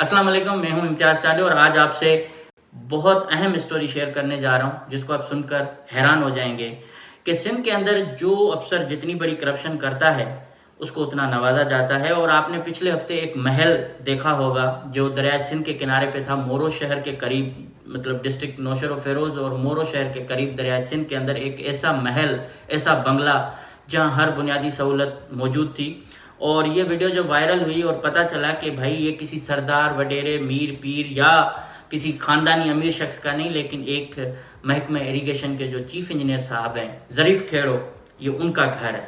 अस्सलाम वालेकुम, मैं हूं इम्तियाज़ चाली और आज आपसे बहुत अहम स्टोरी शेयर करने जा रहा हूं जिसको आप सुनकर हैरान हो जाएंगे कि सिंध के अंदर जो अफसर जितनी बड़ी करप्शन करता है उसको उतना नवाजा जाता है। और आपने पिछले हफ्ते एक महल देखा होगा जो दरिया सिंध के किनारे पे था, मोरो शहर के करीब, मतलब डिस्ट्रिक्ट नौशेरो फेरोज और मोरो शहर के करीब दरिया सिंध के अंदर एक ऐसा महल, ऐसा बंगला जहां हर बुनियादी सहूलत मौजूद थी। और ये वीडियो जब वायरल हुई और पता चला कि भाई ये किसी सरदार वडेरे मीर पीर या किसी खानदानी अमीर शख्स का नहीं, लेकिन एक महकमा इरिगेशन के जो चीफ इंजीनियर साहब हैं ज़रीफ खेड़ो, ये उनका घर है।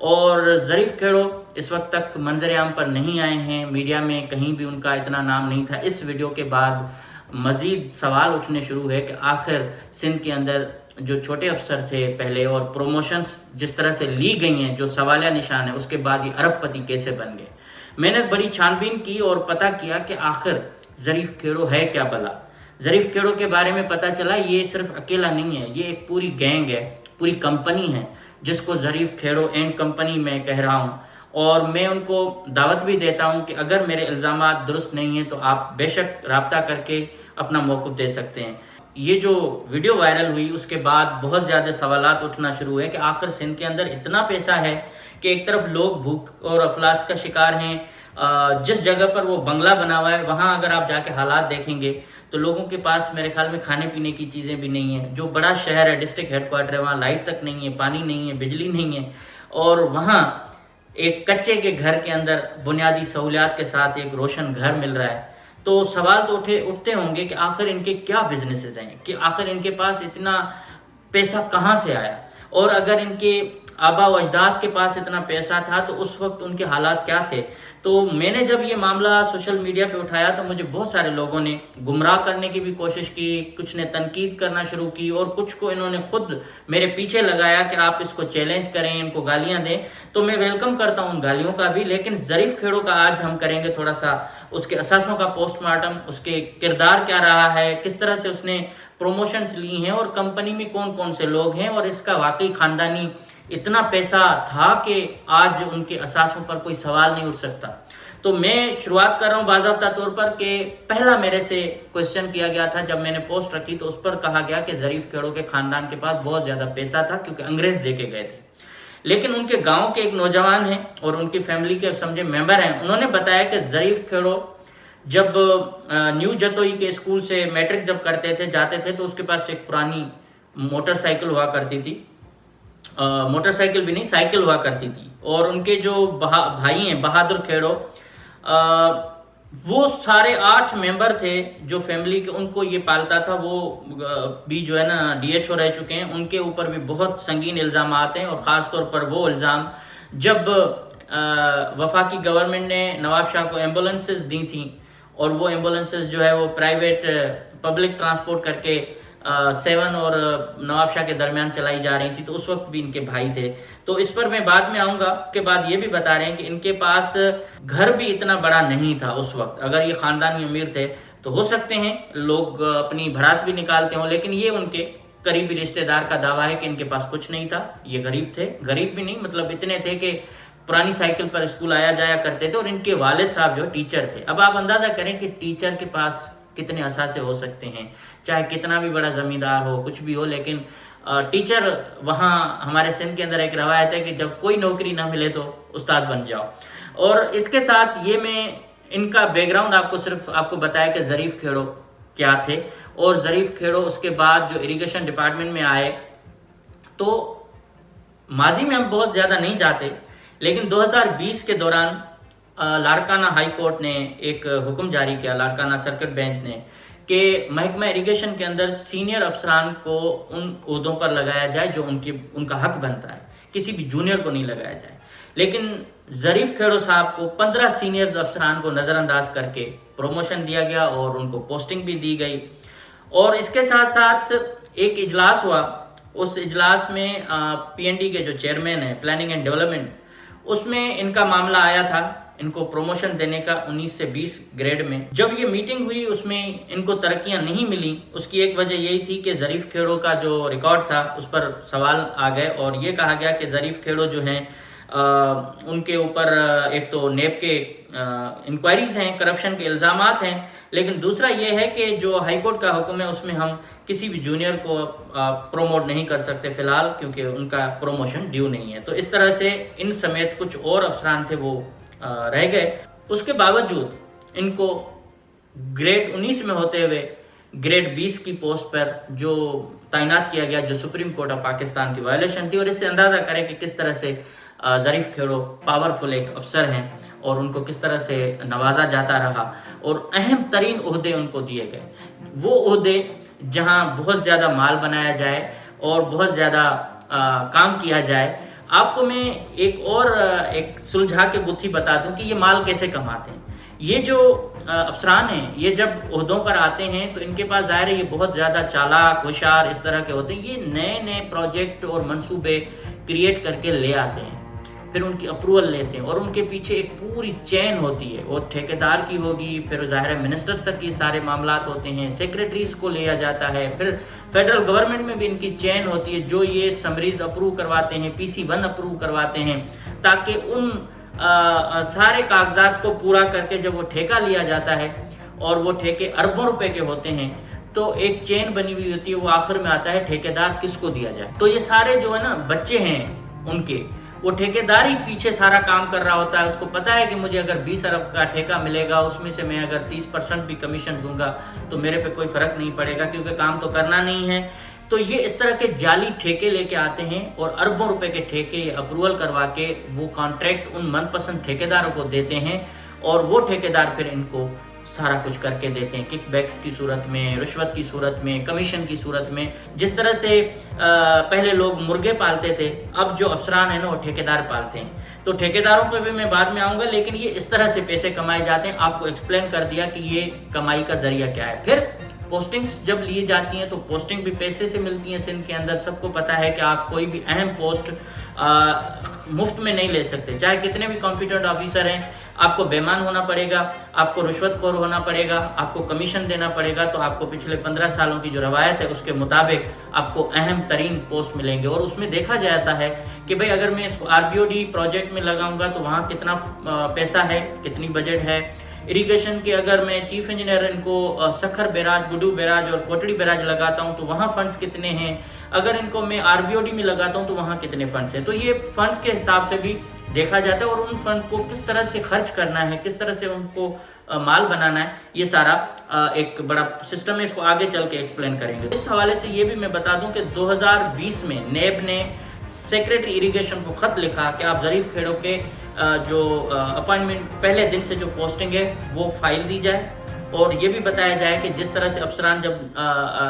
और ज़रीफ खेड़ो इस वक्त तक मंजर आम पर नहीं आए हैं, मीडिया में कहीं भी उनका इतना नाम नहीं था। इस वीडियो के बाद मज़ीद सवाल उठने शुरू हुए कि आखिर सिंध के अंदर जो छोटे अफसर थे पहले और प्रमोशंस जिस तरह से ली गई हैं जो सवालिया निशान है, उसके बाद ये अरबपति कैसे बन गए। मैंने बड़ी छानबीन की और पता किया कि आखिर ज़रीफ खेड़ो है क्या भला। ज़रीफ खेड़ो के बारे में पता चला ये सिर्फ अकेला नहीं है, ये एक पूरी गैंग है, पूरी कंपनी है जिसको ज़रीफ खेड़ो एंड कंपनी मैं कह रहा हूँ। और मैं उनको दावत भी देता हूँ कि अगर मेरे इल्ज़ामात दुरुस्त नहीं हैं तो आप बेशक रब्ता करके अपना मौक़िफ़ दे सकते हैं। ये जो वीडियो वायरल हुई उसके बाद बहुत ज़्यादा सवालात उठना शुरू हुए कि आखिर सिंध के अंदर इतना पैसा है कि एक तरफ लोग भूख और अफलास का शिकार हैं। जिस जगह पर वो बंगला बना हुआ है वहाँ अगर आप जाके हालात देखेंगे तो लोगों के पास मेरे ख्याल में खाने पीने की चीज़ें भी नहीं हैं। जो बड़ा शहर है, डिस्ट्रिक्ट हेडक्वार्टर है, वहाँ लाइट तक नहीं है, पानी नहीं है, बिजली नहीं है। और वहाँ एक कच्चे के घर के अंदर बुनियादी सहूलियात के साथ एक रोशन घर मिल रहा है। तो सवाल तो उठते होंगे कि आखिर इनके क्या बिजनेसेस हैं, कि आखिर इनके पास इतना पैसा कहाँ से आया। और अगर इनके आबा व अजदाद के पास इतना पैसा था तो उस वक्त उनके हालात क्या थे। तो मैंने जब ये मामला सोशल मीडिया पे उठाया तो मुझे बहुत सारे लोगों ने गुमराह करने की भी कोशिश की, कुछ ने तनकीद करना शुरू की और कुछ को इन्होंने खुद मेरे पीछे लगाया कि आप इसको चैलेंज करें, इनको गालियां दें। तो मैं वेलकम करता हूं उन गालियों का भी, लेकिन ज़रीफ खेड़ो का आज हम करेंगे थोड़ा सा उसके असासों का पोस्टमार्टम, उसके किरदार क्या रहा है, किस तरह से उसने प्रमोशंस ली हैं और कंपनी में कौन कौन से लोग हैं और इसका वाकई खानदानी इतना पैसा था कि आज उनके असासों पर कोई सवाल नहीं उठ सकता। तो मैं शुरुआत कर रहा हूँ बाज़ाब्ता तौर पर कि पहला मेरे से क्वेश्चन किया गया था जब मैंने पोस्ट रखी तो उस पर कहा गया कि ज़रीफ खेड़ो के ख़ानदान के पास बहुत ज़्यादा पैसा था क्योंकि अंग्रेज़ दे के गए थे। लेकिन उनके गाँव के एक नौजवान हैं और उनकी फैमिली के समझे मेम्बर हैं, उन्होंने बताया कि ज़रीफ खेड़ो जब न्यू जतोई के स्कूल से मैट्रिक जब करते थे जाते थे तो उसके पास एक पुरानी मोटरसाइकिल हुआ करती थी, मोटरसाइकिल भी नहीं साइकिल हुआ करती थी। और उनके जो भाई हैं बहादुर खेड़ो, वो सारे 8 मेंबर थे जो फैमिली के, उनको ये पालता था। वो भी जो है ना DHO रह चुके हैं, उनके ऊपर भी बहुत संगीन इल्ज़ाम आते हैं। और ख़ास तौर पर वो इल्ज़ाम जब वफाकी गवर्नमेंट ने नवाब शाह को एम्बुलेंसेस दी थी और वो एम्बुलेंसेस जो है वो प्राइवेट पब्लिक ट्रांसपोर्ट करके 7 और नवाब शाह के दरमियान चलाई जा रही थी, तो उस वक्त भी इनके भाई थे। तो इस पर मैं बाद में आऊँगा। उसके बाद ये भी बता रहे हैं कि इनके पास घर भी इतना बड़ा नहीं था उस वक्त। अगर ये ख़ानदानी अमीर थे तो हो सकते हैं लोग अपनी भड़ास भी निकालते हों, लेकिन ये उनके करीबी रिश्तेदार का दावा है कि इनके पास कुछ नहीं था। ये गरीब थे, गरीब भी नहीं मतलब इतने थे कि पुरानी साइकिल पर स्कूल आया जाया करते थे। और इनके वालिद साहब जो टीचर थे। अब आप अंदाज़ा करें कि टीचर के पास कितने असासे हो सकते हैं, चाहे कितना भी बड़ा ज़मींदार हो, कुछ भी हो, लेकिन टीचर वहाँ हमारे सिंध के अंदर एक रवायत है कि जब कोई नौकरी ना मिले तो उस्ताद बन जाओ। और इसके साथ ये मैं इनका बैकग्राउंड आपको बताया कि ज़रीफ खेड़ो क्या थे। और ज़रीफ खेड़ो उसके बाद जो इरिगेशन डिपार्टमेंट में आए तो माजी में हम बहुत ज़्यादा नहीं जाते, लेकिन 2020 के दौरान लाड़काना हाई कोर्ट ने एक हुक्म जारी किया, लाड़काना सर्किट बेंच ने, कि महकमा इरिगेशन के अंदर सीनियर अफसरान को उन ओहदों पर लगाया जाए जो उनका हक बनता है, किसी भी जूनियर को नहीं लगाया जाए। लेकिन ज़रीफ खेड़ो साहब को 15 सीनियर अफसरान को नज़रअंदाज करके प्रमोशन दिया गया और उनको पोस्टिंग भी दी गई। और इसके साथ साथ एक इजलास हुआ, उस इजलास में PND के जो चेयरमैन हैं प्लानिंग एंड डेवलपमेंट, उसमें इनका मामला आया था इनको प्रमोशन देने का 19 से 20 ग्रेड में। जब ये मीटिंग हुई उसमें इनको तरक्कियां नहीं मिली। उसकी एक वजह यही थी कि ज़रीफ खेड़ो का जो रिकॉर्ड था उस पर सवाल आ गए और ये कहा गया कि ज़रीफ खेड़ो जो हैं उनके ऊपर एक तो नेब के इंक्वायरीज हैं, करप्शन के इल्ज़ामात हैं, लेकिन दूसरा ये है कि जो हाई कोर्ट का हुक्म है उसमें हम किसी भी जूनियर को प्रोमोट नहीं कर सकते फ़िलहाल, क्योंकि उनका प्रोमोशन ड्यू नहीं है। तो इस तरह से इन समेत कुछ और अफसरान थे वो रह गए। उसके बावजूद इनको ग्रेड 19 में होते हुए ग्रेड 20 की पोस्ट पर जो तैनात किया गया, जो सुप्रीम कोर्ट ऑफ पाकिस्तान की वायलेशन थी। और इससे अंदाज़ा करें कि किस तरह से ज़रीफ खेड़ो पावरफुल एक अफसर हैं और उनको किस तरह से नवाजा जाता रहा और अहम तरीन ओहदे उनको दिए गए, वो ओहदे जहां बहुत ज़्यादा माल बनाया जाए और बहुत ज़्यादा काम किया जाए। आपको मैं एक सुलझा के गुत्थी बता दूं कि ये माल कैसे कमाते हैं। ये जो अफसरान हैं, ये जब ओहदों पर आते हैं तो इनके पास ज़ाहिर है ये बहुत ज़्यादा चालाक होशियार इस तरह के होते हैं। ये नए नए प्रोजेक्ट और मंसूबे क्रिएट करके ले आते हैं, फिर उनकी अप्रूवल लेते हैं और उनके पीछे एक पूरी चेन होती है। वो ठेकेदार की होगी, फिर ज़ाहिर है मिनिस्टर तक ये सारे मामलात होते हैं, सेक्रेटरीज को लिया जाता है, फिर फेडरल गवर्नमेंट में भी इनकी चेन होती है जो ये समरीज अप्रूव करवाते हैं, PC1 अप्रूव करवाते हैं, ताकि उन सारे कागजात को पूरा करके जब वो ठेका लिया जाता है और वो ठेके अरबों रुपए के होते हैं तो एक चेन बनी हुई होती है। वो आखिर में आता है ठेकेदार किसको दिया जाए। तो ये सारे जो है ना बच्चे हैं उनके, वो ठेकेदार ही पीछे सारा काम कर रहा होता है। उसको पता है कि मुझे अगर 20 अरब का ठेका मिलेगा, उसमें से मैं अगर 30% भी कमीशन दूंगा तो मेरे पे कोई फर्क नहीं पड़ेगा, क्योंकि काम तो करना नहीं है। तो ये इस तरह के जाली ठेके लेके आते हैं और अरबों रुपए के ठेके अप्रूवल करवा के वो कॉन्ट्रैक्ट उन मनपसंद ठेकेदारों को देते हैं और वो ठेकेदार फिर इनको सारा कुछ करके देते हैं, किकबैक्स की सूरत में, रिश्वत की सूरत में, कमीशन की सूरत में। जिस तरह से पहले लोग मुर्गे पालते थे, अब जो अफसरान है ना वो ठेकेदार पालते हैं। तो ठेकेदारों पे भी मैं बाद में आऊंगा, लेकिन ये इस तरह से पैसे कमाए जाते हैं। आपको एक्सप्लेन कर दिया कि ये कमाई का जरिया क्या है। फिर पोस्टिंग्स जब ली जाती हैं तो पोस्टिंग भी पैसे से मिलती है। सिंध के अंदर सबको पता है कि आप कोई भी अहम पोस्ट मुफ्त में नहीं ले सकते, चाहे कितने भी कॉम्पिटेंट ऑफिसर हैं। आपको बेईमान होना पड़ेगा, आपको रिश्वतखोर होना पड़ेगा, आपको कमीशन देना पड़ेगा। तो आपको पिछले 15 सालों की जो रवायत है उसके मुताबिक आपको अहम तरीन पोस्ट मिलेंगे। और उसमें देखा जाता है कि भाई अगर मैं इसको RBOD प्रोजेक्ट में लगाऊंगा तो वहाँ कितना पैसा है, कितनी बजट है। इरिगेशन के अगर मैं चीफ इंजीनियर इनको सखर बैराज, गुडू बैराज और कोटड़ी बैराज लगाता हूँ तो वहाँ फंड्स कितने हैं। अगर इनको मैं RBOD में लगाता हूँ तो वहाँ कितने फंड्स हैं। तो ये फंड्स के हिसाब से भी देखा जाता है और उन फंड को किस तरह से खर्च करना है, किस तरह से उनको माल बनाना है, ये सारा एक बड़ा सिस्टम है। इसको आगे चल के एक्सप्लेन करेंगे। इस हवाले से ये भी मैं बता दूं कि 2020 में नेब ने सेक्रेटरी इरिगेशन को खत लिखा कि आप ज़रीफ खेड़ो के जो अपॉइंटमेंट पहले दिन से जो पोस्टिंग है वो फाइल दी जाए और ये भी बताया जाए कि जिस तरह से अफसरान जब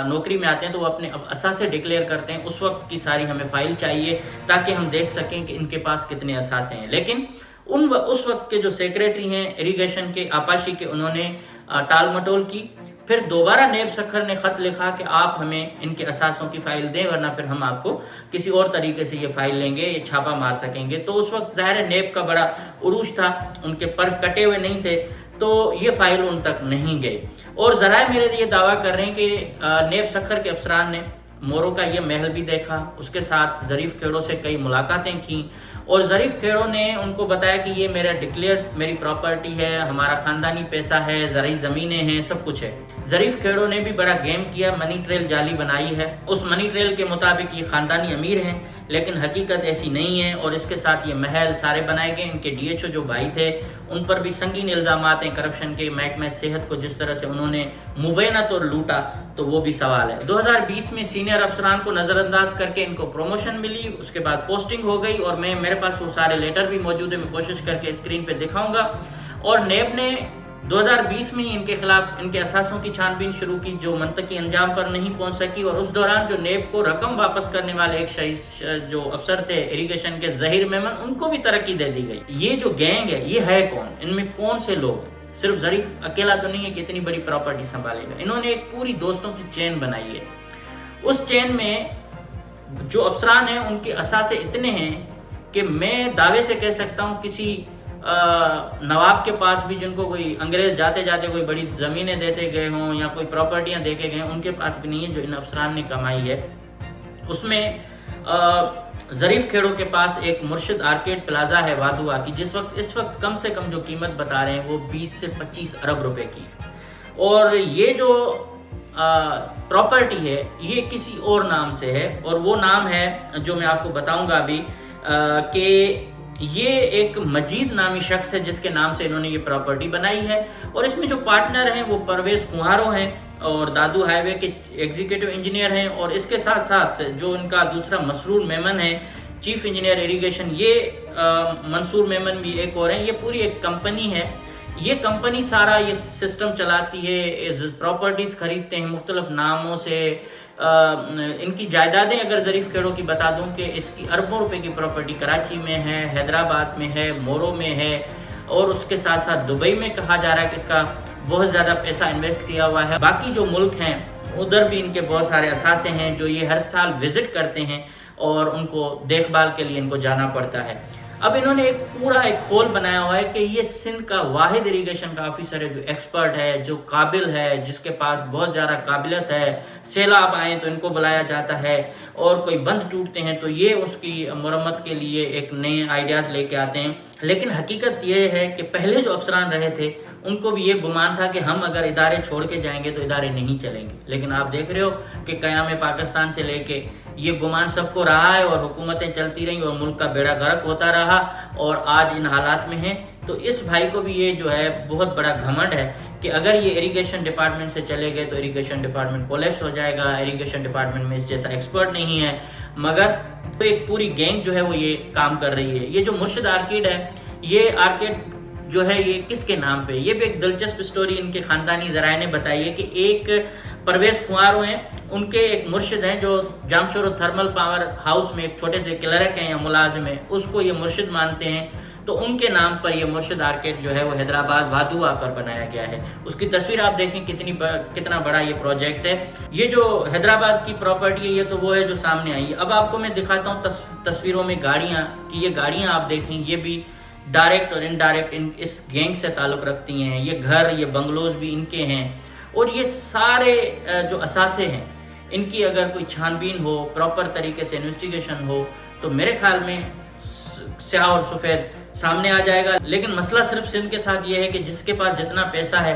नौकरी में आते हैं तो वो अपने असासे डिक्लेयर करते हैं, उस वक्त की सारी हमें फाइल चाहिए ताकि हम देख सकें कि इनके पास कितने असासे हैं। लेकिन उस वक्त के जो सेक्रेटरी हैं इरिगेशन के, आपाशी के, उन्होंने टाल मटोल की। फिर दोबारा नेब सखर ने खत लिखा कि आप हमें इनके असासों की फाइल दें, वरना फिर हम आपको किसी और तरीके से ये फाइल लेंगे, ये छापा मार सकेंगे। तो उस वक्त ज़ाहिर है नेब का बड़ा उरूज था, उनके पर कटे हुए नहीं थे, तो ये फाइल उन तक नहीं गई। और ज़राए मेरे लिए दावा कर रहे हैं कि नेब सखर के अफसरान ने मोरो का ये महल भी देखा, उसके साथ ज़रीफ खेड़ों से कई मुलाकातें की और ज़रीफ खेड़ों ने उनको बताया कि ये मेरा डिक्लेयर्ड मेरी प्रॉपर्टी है, हमारा ख़ानदानी पैसा है, ज़राई ज़मीनें हैं, सब कुछ है। ज़रीफ खेड़ों ने भी बड़ा गेम किया, मनी ट्रेल जाली बनाई है। उस मनी ट्रेल के मुताबिक ये ख़ानदानी अमीर हैं, लेकिन हकीकत ऐसी नहीं है। और इसके साथ ये महल सारे बनाए गए। इनके DHO जो भाई थे उन पर भी संगीन इल्ज़ामात हैं करप्शन के। महकमे सेहत को जिस तरह से उन्होंने मुबैनत और लूटा तो वो भी सवाल है। 2020 में सीनियर अफसरान को नज़रअंदाज करके इनको प्रमोशन मिली, उसके बाद पोस्टिंग हो गई और मेरे पास वो सारे लेटर भी मौजूद है, मैं कोशिश करके स्क्रीन पे दिखाऊंगा। और नेब ने 2020 में ही इनके खिलाफ इनके असासों की छानबीन शुरू की जो मंतकी अंजाम पर नहीं पहुंच सकी। और उस दौरान जो नेब को रकम वापस करने वाले एक जो अफसर थे इरिगेशन के, ज़हीर मेमन, उनको भी तरक्की दे दी गई। ये जो गैंग है ये है कौन, इनमें कौन से लोग? सिर्फ ज़रीफ अकेला तो नहीं है कि इतनी बड़ी प्रॉपर्टी संभालेगा। इन्होंने एक पूरी दोस्तों की चेन बनाई है। उस चेन में जो अफसरान हैं उनके असासे इतने हैं कि मैं दावे से कह सकता हूँ किसी नवाब के पास भी, जिनको कोई अंग्रेज जाते जाते कोई बड़ी ज़मीनें देते गए हों या कोई प्रॉपर्टियां देके गए, उनके पास भी नहीं है जो इन अफसरान ने कमाई है। उसमें ظریف کھیڑوں کے پاس ایک مرشد آرکیڈ پلازا ہے وادوا کی، اس وقت کم سے کم جو قیمت بتا رہے ہیں وہ 20 سے 25 ارب روپے کی ہے، اور یہ جو پراپرٹی ہے یہ کسی اور نام سے ہے، اور وہ نام ہے جو میں آپ کو بتاؤں گا ابھی کہ یہ ایک مجید نامی شخص ہے جس کے نام سے انہوں نے یہ پراپرٹی بنائی ہے، اور اس میں جو پارٹنر ہیں وہ پرویز کوہارو ہیں اور دادو ہائی وے کے ایگزیکٹو انجینئر ہیں، اور اس کے ساتھ ساتھ جو ان کا دوسرا مسرور میمن ہے چیف انجینئر ایریگیشن، یہ منصور میمن بھی ایک اور ہیں۔ یہ پوری ایک کمپنی ہے، یہ کمپنی سارا یہ سسٹم چلاتی ہے، پراپرٹیز خریدتے ہیں مختلف ناموں سے۔ ان کی جائیدادیں اگر ظریف کھیڑوں کی بتا دوں کہ اس کی اربوں روپے کی پراپرٹی کراچی میں ہے، حیدرآباد میں ہے، مورو میں ہے، اور اس کے ساتھ ساتھ دبئی میں کہا جا رہا ہے کہ اس کا بہت زیادہ پیسہ انویسٹ کیا ہوا ہے۔ باقی جو ملک ہیں ادھر بھی ان کے بہت سارے اثاثے ہیں جو یہ ہر سال وزٹ کرتے ہیں اور ان کو دیکھ بھال کے لیے ان کو جانا پڑتا ہے۔ اب انہوں نے ایک کھول بنایا ہوا ہے کہ یہ سندھ کا واحد اریگیشن کا آفیسر ہے جو ایکسپرٹ ہے، جو قابل ہے، جس کے پاس بہت زیادہ قابلیت ہے۔ سیلاب آئیں تو ان کو بلایا جاتا ہے، اور کوئی بند ٹوٹتے ہیں تو یہ اس کی مرمت کے لیے ایک نئے آئیڈیاز لے کے آتے ہیں۔ لیکن حقیقت یہ ہے کہ پہلے جو افسران رہے تھے ان کو بھی یہ گمان تھا کہ ہم اگر ادارے چھوڑ کے جائیں گے تو ادارے نہیں چلیں گے، لیکن آپ دیکھ رہے ہو کہ قیام پاکستان سے لے کے یہ گمان سب کو رہا ہے، اور حکومتیں چلتی رہیں اور ملک کا بیڑا غرق ہوتا رہا، اور آج ان حالات میں ہیں۔ تو اس بھائی کو بھی یہ جو ہے بہت بڑا گھمنڈ ہے کہ اگر یہ اریگیشن ڈپارٹمنٹ سے چلے گئے تو اریگیشن ڈپارٹمنٹ کولیپس ہو جائے گا، اریگیشن ڈپارٹمنٹ میں اس جیسا ایکسپرٹ نہیں ہے، مگر تو ایک پوری گینگ جو ہے وہ یہ کام کر رہی ہے۔ یہ جو مرشد آرکیڈ ہے، یہ آرکیڈ جو ہے یہ کس کے نام پہ؟ یہ بھی ایک دلچسپ سٹوری ان کے خاندانی ذرائع نے بتائی ہے کہ ایک پرویز کوہارو ہیں، ان کے ایک مرشد ہیں جو جامشورو تھرمل پاور ہاؤس میں ایک چھوٹے سے کلرک ہیں یا ملازم ہیں، اس کو یہ مرشد مانتے ہیں، تو ان کے نام پر یہ مرشد آرکیڈ جو ہے وہ حیدرآباد وادوا پر بنایا گیا ہے۔ اس کی تصویر آپ دیکھیں کتنا بڑا یہ پروجیکٹ ہے۔ یہ جو حیدرآباد کی پراپرٹی ہے یہ تو وہ ہے جو سامنے آئی ہے۔ اب آپ کو میں دکھاتا ہوں تصویروں میں گاڑیاں، کہ یہ گاڑیاں آپ دیکھیں یہ بھی ڈائریکٹ اور انڈائریکٹ اس گینگ سے تعلق رکھتی ہیں۔ یہ گھر، یہ بنگلوز بھی ان کے ہیں، اور یہ سارے جو اثاثے ہیں ان کی اگر کوئی چھان بین ہو، پراپر طریقے سے انویسٹیگیشن ہو، تو میرے خیال میں سیاہ اور سفید سامنے آ جائے گا۔ لیکن مسئلہ صرف سندھ کے ساتھ یہ ہے کہ جس کے پاس جتنا پیسہ ہے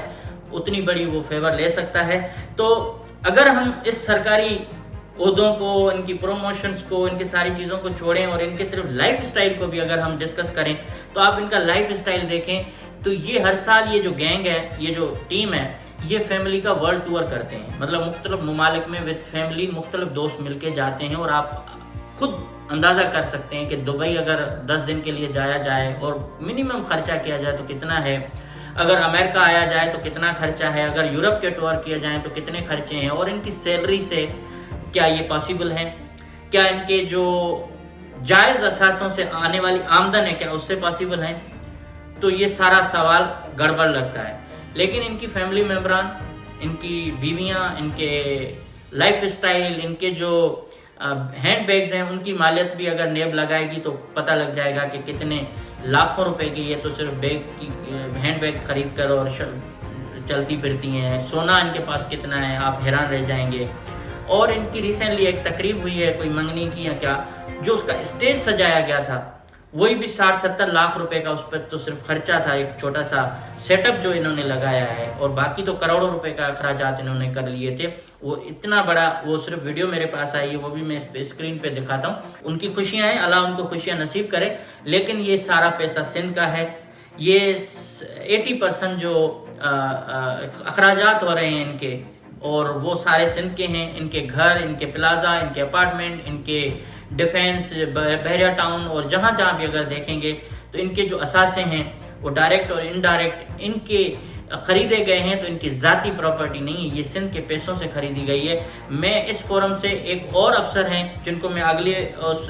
اتنی بڑی وہ فیور لے سکتا ہے۔ تو اگر ہم اس سرکاری عہدوں کو، ان کی پروموشنز کو، ان کی ساری چیزوں کو چھوڑیں اور ان کے صرف لائف اسٹائل کو بھی اگر ہم ڈسکس کریں تو آپ ان کا لائف اسٹائل دیکھیں تو یہ ہر سال یہ جو گینگ ہے، یہ جو ٹیم ہے، یہ فیملی کا ورلڈ ٹور کرتے ہیں، مطلب مختلف ممالک میں وتھ فیملی مختلف دوست مل کے جاتے ہیں، اور آپ خود اندازہ کر سکتے ہیں کہ دبئی اگر 10 دن کے لیے جایا جائے اور منیمم خرچہ کیا جائے تو کتنا ہے، اگر امریکہ آیا جائے تو کتنا خرچہ ہے، اگر یورپ کے ٹور کیا جائیں تو کتنے خرچے ہیں، اور ان کی سیلری سے کیا یہ پاسبل ہے؟ کیا ان کے جو جائز اثاثوں سے آنے والی آمدن ہے کیا اس سے پاسبل ہے؟ تو یہ سارا سوال گڑبڑ لگتا ہے۔ لیکن ان کی فیملی ممبران، ان کی بیویاں، ان کے لائف اسٹائل، ان کے جو ہینڈ بیگز ہیں ان کی مالیت بھی اگر نیب لگائے گی تو پتہ لگ جائے گا کہ کتنے لاکھوں روپے کی یہ تو صرف بیگ کی ہینڈ بیگ خرید کر اور چلتی پھرتی ہیں۔ سونا ان کے پاس کتنا ہے آپ حیران رہ جائیں گے۔ اور ان کی ریسنٹلی ایک تقریب ہوئی ہے کوئی منگنی کی یا کیا، جو اس کا اسٹیج سجایا گیا تھا وہی بھی 60-70 لاکھ روپے کا، اس پر تو صرف خرچہ تھا، ایک چھوٹا سا سیٹ اپ جو انہوں نے لگایا ہے، اور باقی تو کروڑوں روپے کا اخراجات انہوں نے کر لیے تھے۔ وہ اتنا بڑا، وہ صرف ویڈیو میرے پاس آئی ہے، وہ بھی میں اس پہ اسکرین پہ دکھاتا ہوں۔ ان کی خوشیاں ہیں، اللہ ان کو خوشیاں نصیب کرے، لیکن یہ سارا پیسہ سندھ کا ہے۔ یہ 80% جو اخراجات ہو رہے ہیں ان کے، اور وہ سارے سندھ کے ہیں، ان کے گھر، ان کے پلازا، ان کے اپارٹمنٹ، ان کے ڈیفینس، بحریہ ٹاؤن، اور جہاں بھی اگر دیکھیں گے تو ان کے جو اثاثے ہیں وہ ڈائریکٹ اور انڈائریکٹ ان کے خریدے گئے ہیں، تو ان کی ذاتی پراپرٹی نہیں ہے، یہ سندھ کے پیسوں سے خریدی گئی ہے۔ میں اس فورم سے ایک اور افسر ہیں جن کو میں اگلے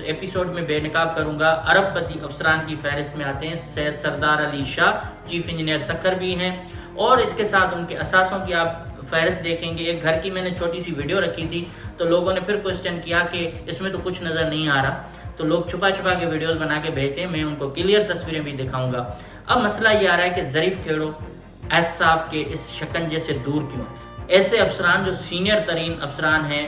ایپیسوڈ میں بے نقاب کروں گا، ارب پتی افسران کی فہرست میں آتے ہیں۔ سید سردار علی شاہ چیف انجینئر سکھر بھی ہیں، اور اس کے ساتھ ان کے اثاثوں کی آپ فہرست دیکھیں گے۔ ایک گھر کی میں نے چھوٹی سی ویڈیو رکھی تھی تو لوگوں نے پھر کوسچن کیا کہ اس میں تو کچھ نظر نہیں آ رہا، تو لوگ چھپا کے ویڈیوز بنا کے بھیجتے ہیں، میں ان کو کلیئر تصویریں بھی دکھاؤں گا۔ اب مسئلہ یہ آ رہا ہے کہ ظریف کھیڑوں احتساب کے اس شکنجے سے دور کیوں ہیں؟ ایسے افسران جو سینئر ترین افسران ہیں،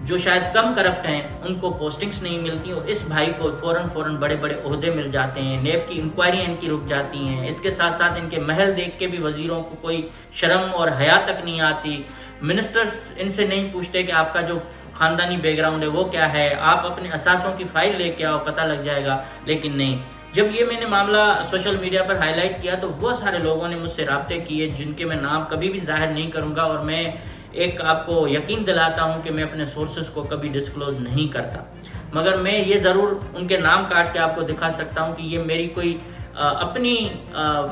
جو شاید کم کرپٹ ہیں ان کو پوسٹنگز نہیں ملتی اور اس بھائی کو فوراً بڑے بڑے عہدے مل جاتے ہیں، نیب کی انکوائریاں ان کی رک جاتی ہیں، اس کے ساتھ ساتھ ان کے محل دیکھ کے بھی وزیروں کو کوئی شرم اور حیا تک نہیں آتی، منسٹرز ان سے نہیں پوچھتے کہ آپ کا جو خاندانی بیک گراؤنڈ ہے وہ کیا ہے، آپ اپنے اثاثوں کی فائل لے کے آؤ پتہ لگ جائے گا، لیکن نہیں۔ جب یہ میں نے معاملہ سوشل میڈیا پر ہائی لائٹ کیا تو بہت سارے لوگوں نے مجھ سے رابطے کیے جن کے میں نام کبھی بھی ظاہر نہیں کروں گا، اور میں ایک آپ کو یقین دلاتا ہوں کہ میں اپنے سورسز کو کبھی ڈسکلوز نہیں کرتا، مگر میں یہ ضرور ان کے نام کاٹ کے آپ کو دکھا سکتا ہوں کہ یہ میری کوئی اپنی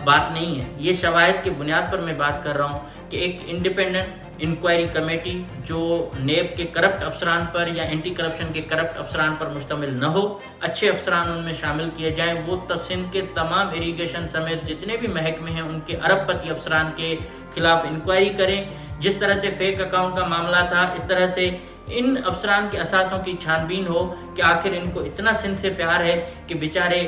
بات نہیں ہے، یہ شواہد کی بنیاد پر میں بات کر رہا ہوں کہ ایک انڈیپینڈنٹ انکوائری کمیٹی جو نیب کے کرپٹ افسران پر یا اینٹی کرپشن کے کرپٹ افسران پر مشتمل نہ ہو، اچھے افسران ان میں شامل کیے جائیں، وہ سندھ کے تمام اریگیشن سمیت جتنے بھی محکمے ہیں ان کے ارب پتی افسران کے خلاف انکوائری کریں۔ جس طرح سے فیک اکاؤنٹ کا معاملہ تھا، اس طرح سے ان افسران کے اثاثوں کی چھان بین ہو کہ آخر ان کو اتنا سندھ سے پیار ہے کہ بیچارے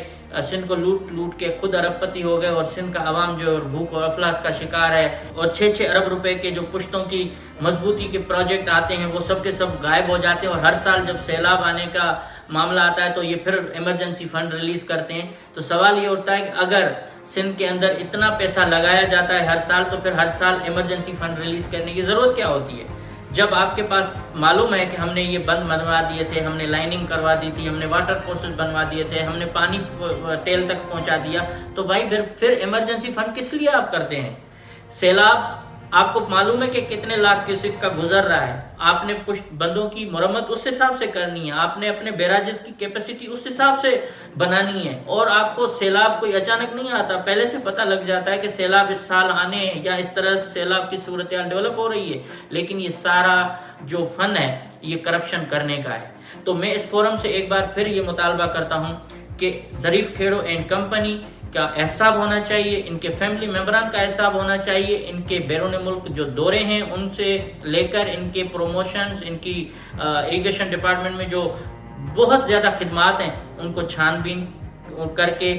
سندھ کو لوٹ کے خود ارب پتی ہو گئے، اور سندھ کا عوام جو بھوک و افلاس کا شکار ہے، اور 6 ارب روپے کے جو پشتوں کی مضبوطی کے پروجیکٹ آتے ہیں وہ سب کے سب غائب ہو جاتے ہیں، اور ہر سال جب سیلاب آنے کا معاملہ آتا ہے تو یہ پھر ایمرجنسی فنڈ ریلیز کرتے ہیں۔ تو سوال یہ اٹھتا ہے کہ اگر سندھ کے اندر اتنا پیسہ لگایا جاتا ہے ہر سال، تو پھر ہر سال ایمرجنسی فنڈ ریلیز کرنے کی ضرورت کیا ہوتی ہے؟ جب آپ کے پاس معلوم ہے کہ ہم نے یہ بند بنوا دیے تھے، ہم نے لائننگ کروا دی تھی، ہم نے واٹر کورسز بنوا دیے تھے، ہم نے پانی ٹیل تک پہنچا دیا، تو بھائی پھر ایمرجنسی فنڈ کس لیے آپ کرتے ہیں؟ سیلاب آپ کو معلوم ہے کہ کتنے لاکھ کیوسک کا گزر رہا ہے، آپ نے پشت بندوں کی مرمت اس حساب سے کرنی ہے، آپ نے اپنے بیراجز کی کیپیسٹی اس حساب سے بنانی ہے، اور آپ کو سیلاب کوئی اچانک نہیں آتا، پہلے سے پتہ لگ جاتا ہے کہ سیلاب اس سال آنے ہیں یا اس طرح سیلاب کی صورتحال ڈیولپ ہو رہی ہے، لیکن یہ سارا جو فن ہے یہ کرپشن کرنے کا ہے۔ تو میں اس فورم سے ایک بار پھر یہ مطالبہ کرتا ہوں کہ ظریف کھیڑو اینڈ کمپنی کا احتساب ہونا چاہیے، ان کے فیملی ممبران کا احتساب ہونا چاہیے، ان کے بیرون ملک جو دورے ہیں ان سے لے کر ان کے پروموشنز، ان کی اریگیشن ڈپارٹمنٹ میں جو بہت زیادہ خدمات ہیں ان کو چھان بین کر کے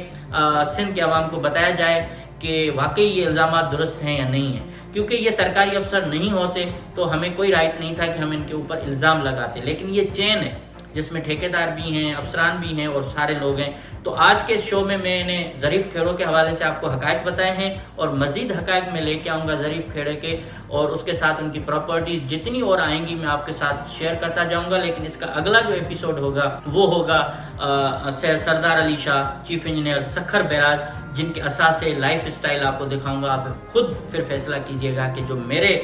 سندھ کے عوام کو بتایا جائے کہ واقعی یہ الزامات درست ہیں یا نہیں ہیں، کیونکہ یہ سرکاری افسر نہیں ہوتے تو ہمیں کوئی رائٹ نہیں تھا کہ ہم ان کے اوپر الزام لگاتے، لیکن یہ چین ہے جس میں ٹھیکیدار بھی ہیں، افسران بھی ہیں اور سارے لوگ ہیں۔ تو آج کے اس شو میں میں نے ظریف کھیڑو کے حوالے سے آپ کو حقائق بتائے ہیں، اور مزید حقائق میں لے کے آؤں گا ظریف کھیڑے کے، اور اس کے ساتھ ان کی پراپرٹیز جتنی اور آئیں گی میں آپ کے ساتھ شیئر کرتا جاؤں گا۔ لیکن اس کا اگلا جو ایپیسوڈ ہوگا وہ ہوگا سردار Ali Shah, chief engineer Sukkur barrage, جن کے اثاثے لائف اسٹائل آپ کو دکھاؤں گا۔ آپ خود پھر فیصلہ کیجئے گا کہ جو میرے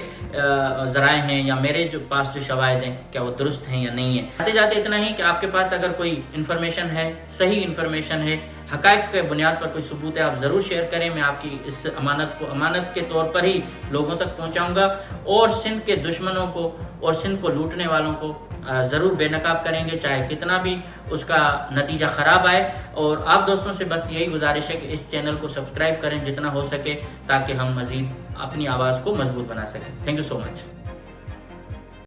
ذرائع ہیں یا میرے جو پاس جو شواہد ہیں کیا وہ درست ہیں یا نہیں ہیں۔ آتے جاتے اتنا ہی کہ آپ کے پاس اگر کوئی انفارمیشن ہے، صحیح انفارمیشن ہے، حقائق کے بنیاد پر کوئی ثبوت ہے، آپ ضرور شیئر کریں، میں آپ کی اس امانت کو امانت کے طور پر ہی لوگوں تک پہنچاؤں گا، اور سندھ کے دشمنوں کو اور سندھ کو لوٹنے والوں کو ضرور بے نقاب کریں گے، چاہے کتنا بھی اس کا نتیجہ خراب آئے۔ اور آپ دوستوں سے بس یہی گزارش ہے کہ اس چینل کو سبسکرائب کریں جتنا ہو سکے، تاکہ ہم مزید اپنی آواز کو مضبوط بنا سکیں۔ Thank you so much.